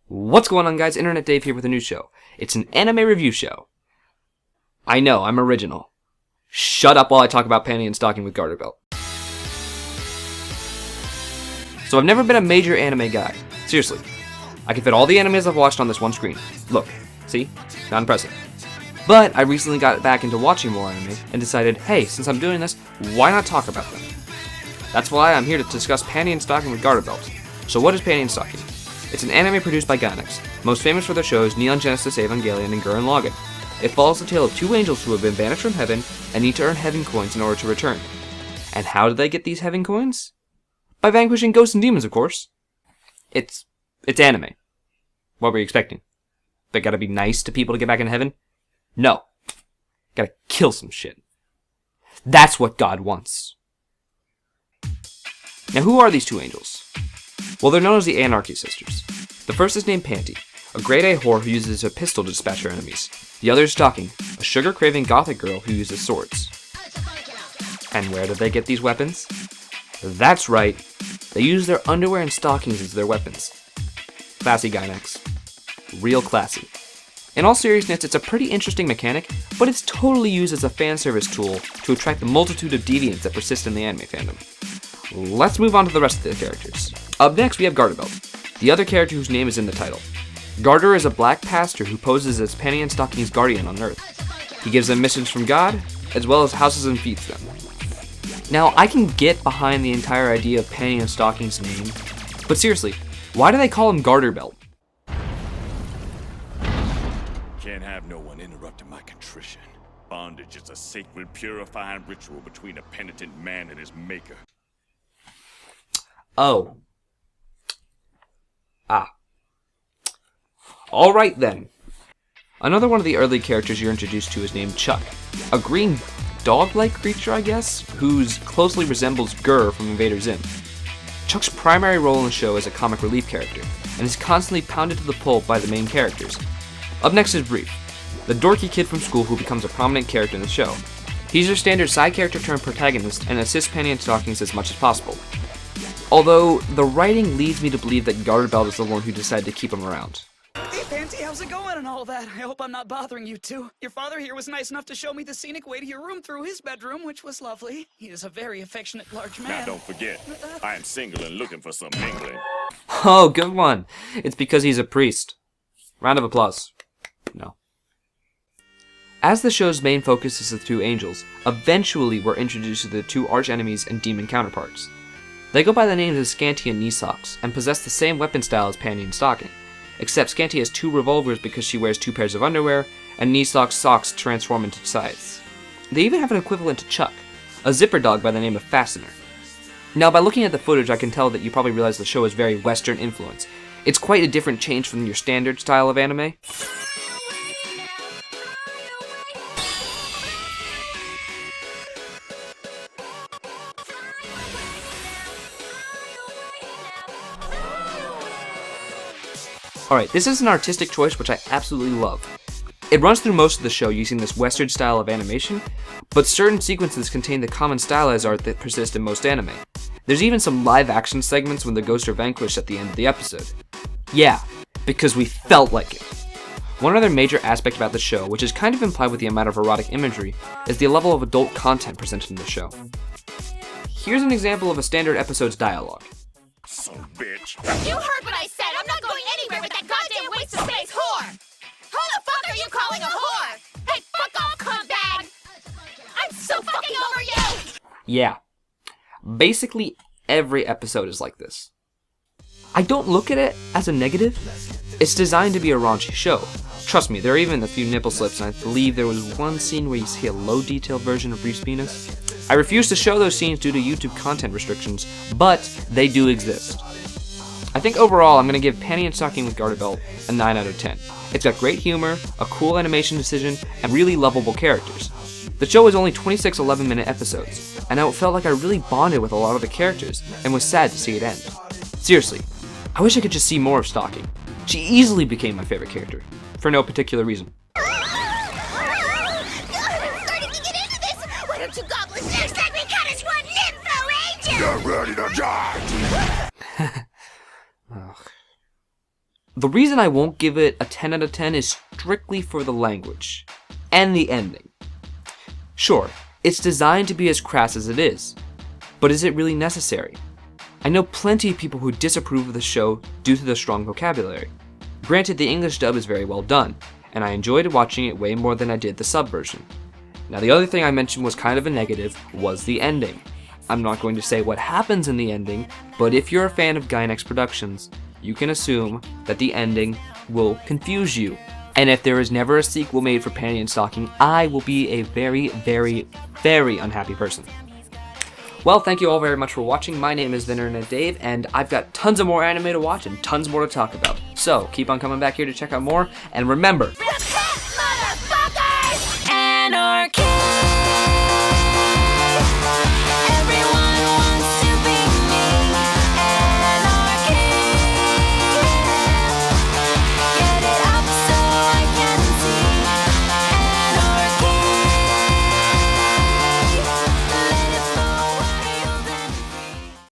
What's going on, guys? Internet Dave here with a new show. It's an anime review show. I know, I'm original. Shut up while I talk about Panty Stocking with Garterbelt. So I've never been a major anime guy. Seriously. I can fit all the animes I've watched on this one screen. Look, see? Not impressive. But I recently got back into watching more anime and decided, hey, since I'm doing this, why not talk about them? That's why I'm here to discuss Panty Stocking with Garterbelt. So what is Panty Stocking? It's an anime produced by Gainax, most famous for their shows Neon Genesis Evangelion and Gurren Lagann. It follows the tale of two angels who have been banished from heaven and need to earn heaven coins in order to return. And how do they get these heaven coins? By vanquishing ghosts and demons, of course. It's anime. What were you expecting? They gotta be nice to people to get back in heaven? No. Gotta kill some shit. That's what God wants. Now, who are these two angels? Well, they're known as the Anarchy Sisters. The first is named Panty, a grade-A whore who uses a pistol to dispatch her enemies. The other is Stocking, a sugar-craving gothic girl who uses swords. And where do they get these weapons? That's right, they use their underwear and stockings as their weapons. Classy, Gainax. Real classy. In all seriousness, it's a pretty interesting mechanic, but it's totally used as a fan service tool to attract the multitude of deviants that persist in the anime fandom. Let's move on to the rest of the characters. Up next, we have Garterbelt, the other character whose name is in the title. Garter is a black pastor who poses as Panty Stocking's guardian on Earth. He gives them missions from God, as well as houses and feeds them. Now, I can get behind the entire idea of Panty Stocking's name, but seriously, why do they call him Garterbelt? Can't have no one interrupting my contrition. Bondage is a sacred, purifying ritual between a penitent man and his maker. Oh. Alright then. Another one of the early characters you're introduced to is named Chuck, a green dog-like creature, I guess, who closely resembles Gur from Invader Zim. Chuck's primary role in the show is a comic relief character, and is constantly pounded to the pulp by the main characters. Up next is Brief, the dorky kid from school who becomes a prominent character in the show. He's your standard side character turned protagonist and assists Panty Stockings as much as possible. Although, the writing leads me to believe that Garterbelt is the one who decided to keep him around. Hey, Panty, how's it going and all that? I hope I'm not bothering you two. Your father here was nice enough to show me the scenic way to your room through his bedroom, which was lovely. He is a very affectionate large man. Now don't forget, I am single and looking for some mingling. Oh, good one. It's because he's a priest. Round of applause. No. As the show's main focus is the two angels, eventually we're introduced to the two arch-enemies and demon counterparts. They go by the names of Scanty and Knee-Socks, and possess the same weapon style as Panty and Stocking, except Scanty has two revolvers because she wears two pairs of underwear, and Knee-Socks' socks transform into scythes. They even have an equivalent to Chuck, a zipper dog by the name of Fastener. Now, by looking at the footage, I can tell that you probably realize the show is very Western influence. It's quite a different change from your standard style of anime. Alright, this is an artistic choice which I absolutely love. It runs through most of the show using this Western style of animation, but certain sequences contain the common stylized art that persists in most anime. There's even some live action segments when the ghosts are vanquished at the end of the episode. Yeah, because we felt like it. One other major aspect about the show, which is kind of implied with the amount of erotic imagery, is the level of adult content presented in the show. Here's an example of a standard episode's dialogue. Son bitch. You heard what I said! I'm not going anywhere with that goddamn waste of space whore! Who the fuck are you calling a whore? Hey, fuck off, cuntbag! I'm so fucking over you! Yeah. Basically, every episode is like this. I don't look at it as a negative. It's designed to be a raunchy show. Trust me, there are even a few nipple slips, and I believe there was one scene where you see a low-detailed version of Brief's penis. I refuse to show those scenes due to YouTube content restrictions, but they do exist. I think overall, I'm going to give Panty Stocking with Garterbelt a 9 out of 10. It's got great humor, a cool animation decision, and really lovable characters. The show is only 26 11-minute episodes, and I felt like I really bonded with a lot of the characters, and was sad to see it end. Seriously, I wish I could just see more of Stocking. She easily became my favorite character, for no particular reason. Why don't you goblins next let me cut us one Nympho Angel? You're ready to die! Ugh. The reason I won't give it a 10 out of 10 is strictly for the language and the ending. Sure, it's designed to be as crass as it is, but is it really necessary? I know plenty of people who disapprove of the show due to the strong vocabulary. Granted, the English dub is very well done, and I enjoyed watching it way more than I did the sub version. Now, the other thing I mentioned was kind of a negative, was the ending. I'm not going to say what happens in the ending, but if you're a fan of Gainax Productions, you can assume that the ending will confuse you. And if there is never a sequel made for Panty Stocking, I will be a very, very, very unhappy person. Well, thank you all very much for watching. My name is the Internet Dave, and I've got tons of more anime to watch and tons more to talk about. So, keep on coming back here to check out more, and remember...